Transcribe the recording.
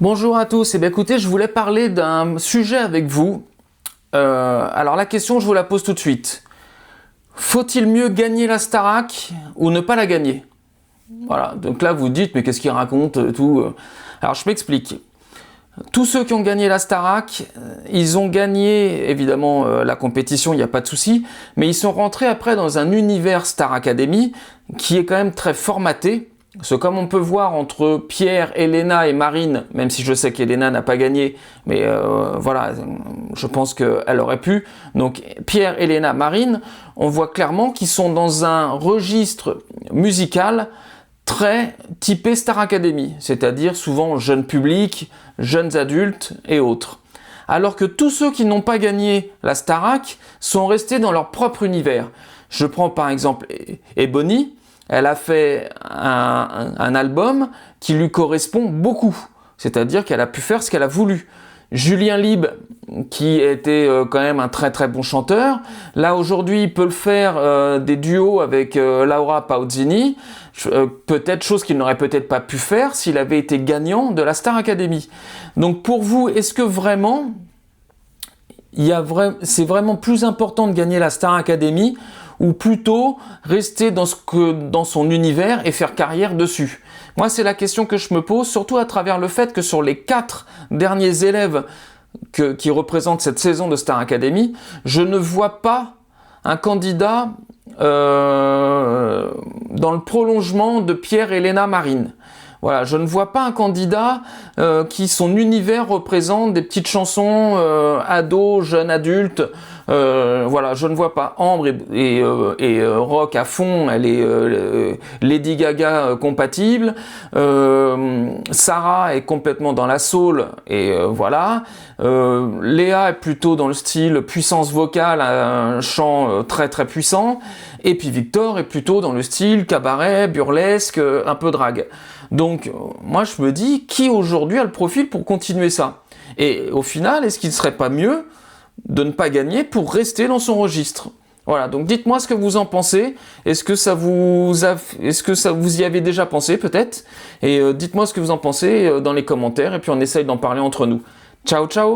Bonjour à tous, écoutez, je voulais parler d'un sujet avec vous. Alors la question, je vous la pose tout de suite. Faut-il mieux gagner la Starac ou ne pas la gagner? Voilà, donc là vous dites, mais qu'est-ce qu'il raconte tout Alors je m'explique. Tous ceux qui ont gagné la Starac, ils ont gagné évidemment la compétition, il n'y a pas de souci, mais ils sont rentrés après dans un univers Star Academy qui est quand même très formaté. Parce que comme on peut voir entre Pierre, Elena et Marine, même si je sais qu'Elena n'a pas gagné, mais voilà, je pense qu'elle aurait pu. Donc Pierre, Elena, Marine, on voit clairement qu'ils sont dans un registre musical très typé Star Academy, c'est-à-dire souvent jeunes publics, jeunes adultes et autres. Alors que tous ceux qui n'ont pas gagné la Starac sont restés dans leur propre univers. Je prends par exemple Ebony. Elle a fait un album qui lui correspond beaucoup, c'est-à-dire qu'elle a pu faire ce qu'elle a voulu. Julien Lieb, qui était quand même un très très bon chanteur, là aujourd'hui il peut le faire des duos avec Laura Pausini, peut-être chose qu'il n'aurait peut-être pas pu faire s'il avait été gagnant de la Star Academy. Donc pour vous, est-ce que vraiment c'est vraiment plus important de gagner la Star Academy ou plutôt rester dans son univers et faire carrière dessus? Moi, c'est la question que je me pose, surtout à travers le fait que sur les 4 derniers élèves qui représentent cette saison de Star Academy, je ne vois pas un candidat dans le prolongement de Pierre, Elena, Marine. Voilà, je ne vois pas un candidat qui son univers représente des petites chansons ados, jeunes adultes. Voilà, je ne vois pas. Ambre et rock à fond, elle est Lady Gaga compatible. Sarah est complètement dans la soul et voilà. Léa est plutôt dans le style puissance vocale, un chant très très puissant. Et puis Victor est plutôt dans le style cabaret, burlesque, un peu drague. Donc moi je me dis, qui aujourd'hui a le profil pour continuer ça? Et au final, est-ce qu'il ne serait pas mieux de ne pas gagner pour rester dans son registre? Voilà, donc dites-moi ce que vous en pensez. Est-ce que ça vous y avez déjà pensé peut-être? Et dites-moi ce que vous en pensez dans les commentaires et puis on essaye d'en parler entre nous. Ciao ciao!